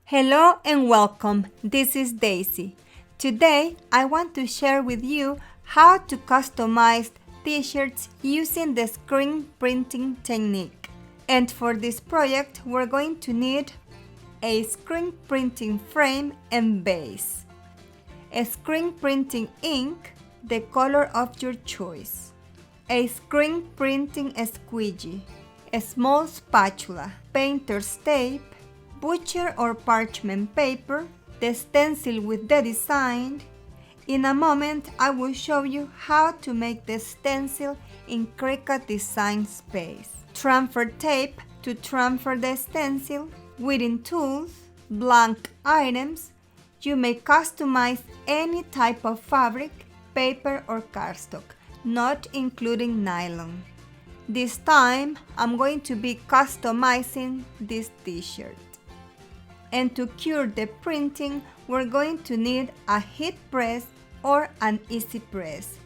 Hello and welcome. This is Daisy. Today I want to share with you how to customize t-shirts using the screen printing technique. And for this project we're going to need a screen printing frame and base, a screen printing ink, the color of your choice, a screen printing squeegee, a small spatula, painter's tape, butcher or parchment paper, the stencil with the design. In a moment, I will show you how to make the stencil in CRICUT Design Space. Transfer tape to transfer the stencil, weeding tools, blank items. You may customize any type of fabric, paper or cardstock, not including nylon. This time, I'm going to be customizing this t-shirt. And to cure the printing, we're going to need a heat press or an easy press.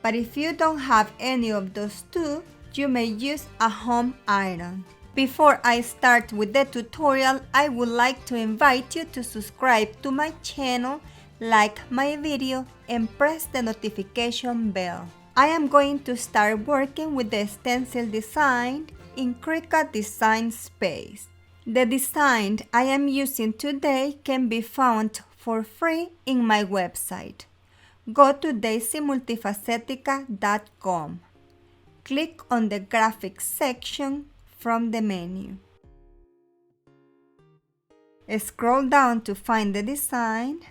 But if you don't have any of those two, you may use a home iron. Before I start with the tutorial, I would like to invite you to subscribe to my channel, like my video, and press the notification bell. I am going to start working with the stencil design in CRICUT Design Space. The design I am using today can be found for free in my website. Go to daisymultifacetica.com. Click on the graphics section from the menu. Scroll down to find the design.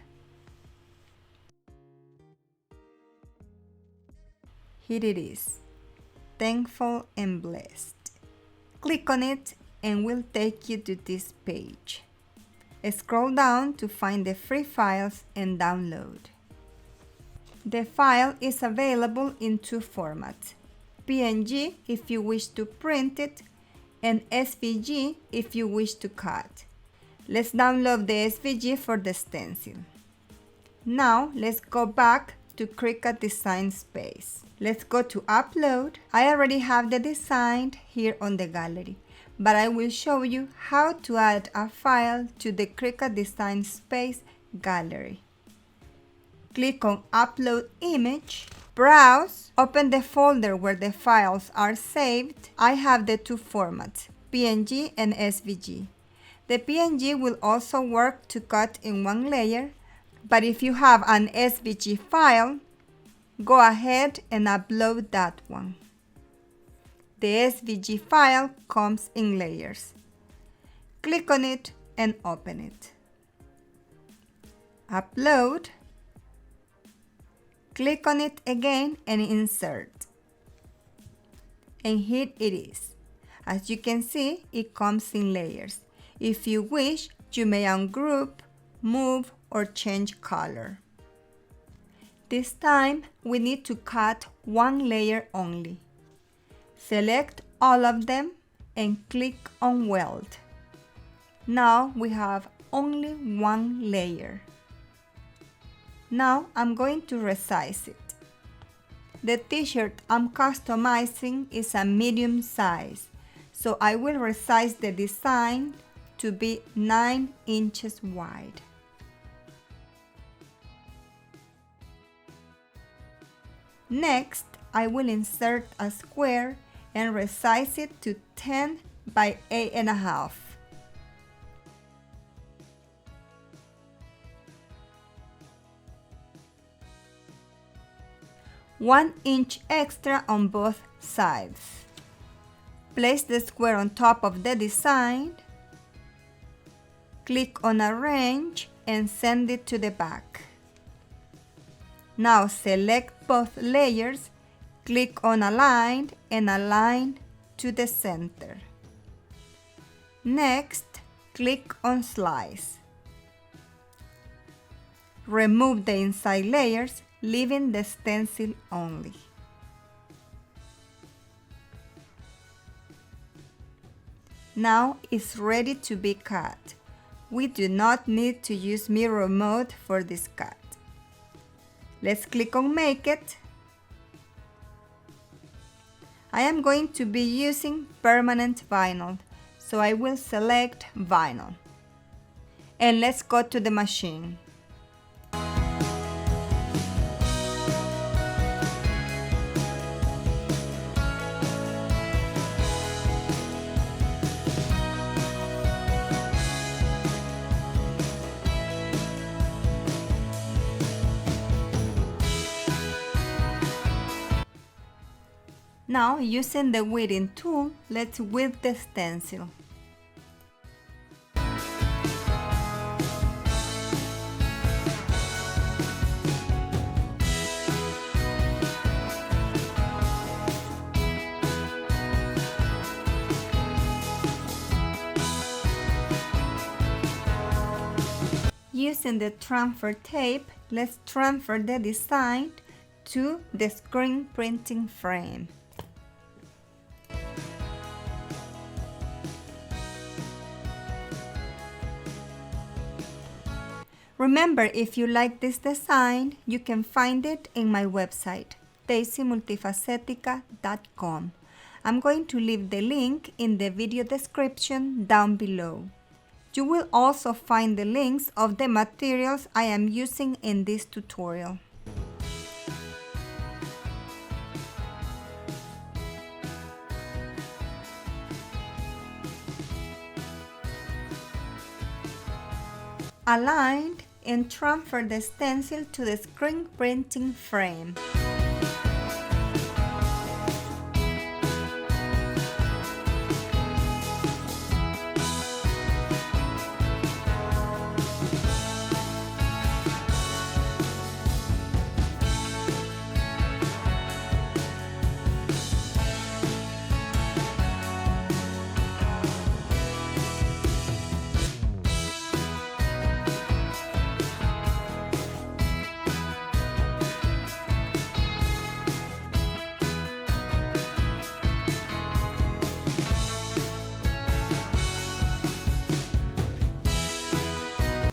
Here it is, Thankful and Blessed. Click on it and will take you to this page. Scroll down to find the free files and download. The file is available in two formats: PNG if you wish to print it, and SVG if you wish to cut. Let's download the SVG for the stencil. Now let's go back to CRICUT Design Space. Let's go to Upload. I already have the design here on the gallery, but I will show you how to add a file to the CRICUT Design Space gallery. Click on Upload Image, browse, open the folder where the files are saved. I have the two formats, PNG and SVG. The PNG will also work to cut in one layer, but if you have an SVG file, go ahead and upload that one. The SVG file comes in layers. Click on it and open it. Upload. Click on it again and insert. And here it is. As you can see, it comes in layers. If you wish, you may ungroup, move, or change color. This time, we need to cut one layer only. Select all of them and click on Weld. Now we have only one layer. Now I'm going to resize it. The t-shirt I'm customizing is a medium size, so I will resize the design to be 9 inches wide. Next, I will insert a square and resize it to 10 by 8.5. One inch extra on both sides. Place the square on top of the design. Click on Arrange and send it to the back. Now select both layers, click on Align and align to the center. Next, click on Slice. Remove the inside layers, leaving the stencil only. Now it's ready to be cut. We do not need to use mirror mode for this cut. Let's click on Make It. I am going to be using permanent vinyl, so I will select vinyl. and let's go to the machine. Now, using the weeding tool, let's weed the stencil. Using the transfer tape, let's transfer the design to the screen printing frame. Remember, if you like this design, you can find it in my website, daisymultifacetica.com. I'm going to leave the link in the video description down below. You will also find the links of the materials I am using in this tutorial. Align and transfer the stencil to the screen printing frame.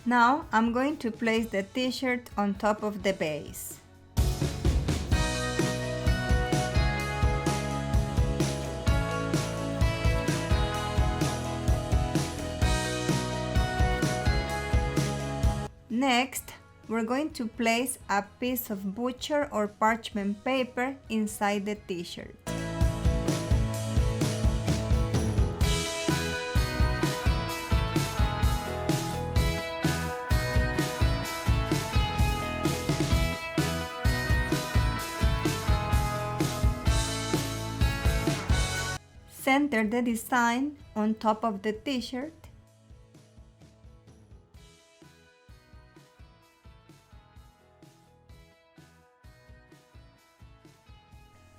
Now I'm going to place the t-shirt on top of the base. Next, we're going to place a piece of butcher or parchment paper inside the t-shirt. Center the design on top of the t-shirt.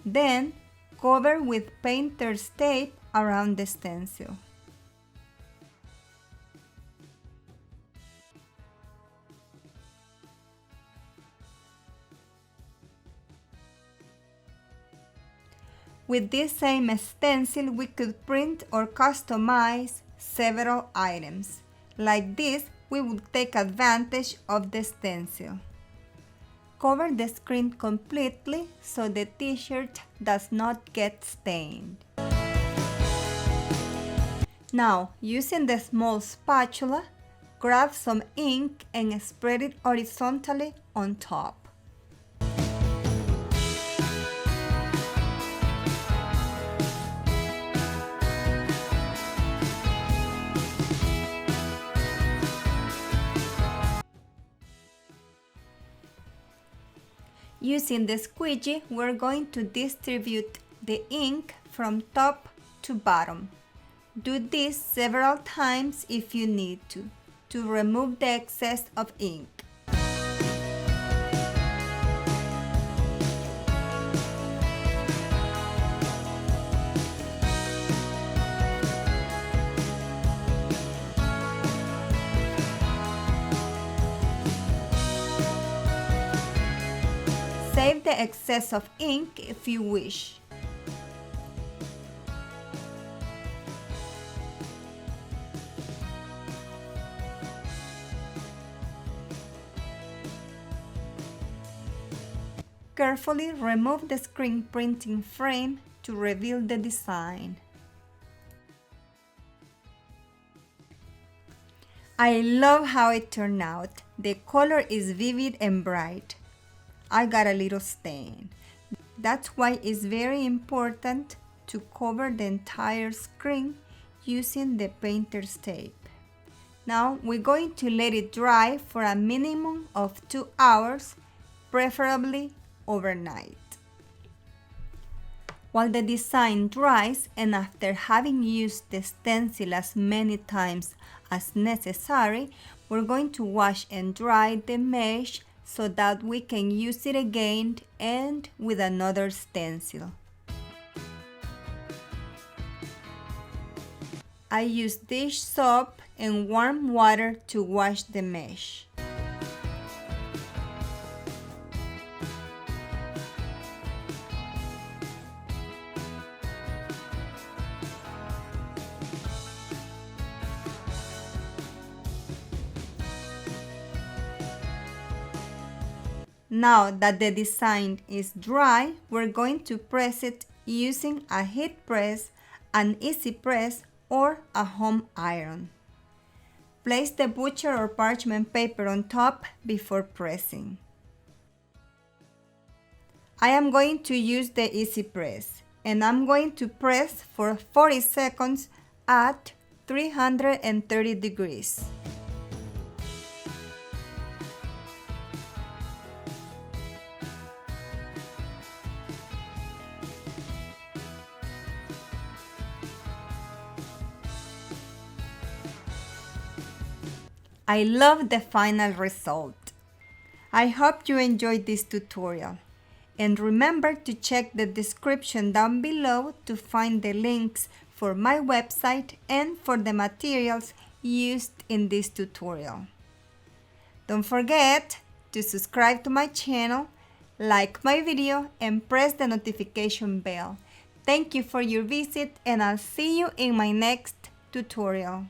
Then, cover with painter's tape around the stencil. With this same stencil, we could print or customize several items. Like this, we would take advantage of the stencil. Cover the screen completely so the t-shirt does not get stained. Now, using the small spatula, grab some ink and spread it horizontally on top. Using the squeegee, we're going to distribute the ink from top to bottom. Do this several times if you need to remove the excess of ink. Save the excess of ink if you wish. Carefully remove the screen printing frame to reveal the design. I love how it turned out. The color is vivid and bright. I got a little stain. That's why it's very important to cover the entire screen using the painter's tape. Now we're going to let it dry for a minimum of 2 hours, preferably overnight. While the design dries and after having used the stencil as many times as necessary, we're going to wash and dry the mesh so that we can use it again and with another stencil. I use dish soap and warm water to wash the mesh. Now that the design is dry, we're going to press it using a heat press, an easy press, or a home iron. Place the butcher or parchment paper on top before pressing. I am going to use the easy press and I'm going to press for 40 seconds at 330 degrees. I love the final result. I hope you enjoyed this tutorial. And remember to check the description down below to find the links for my website and for the materials used in this tutorial. Don't forget to subscribe to my channel, like my video, and press the notification bell. Thank you for your visit and I'll see you in my next tutorial.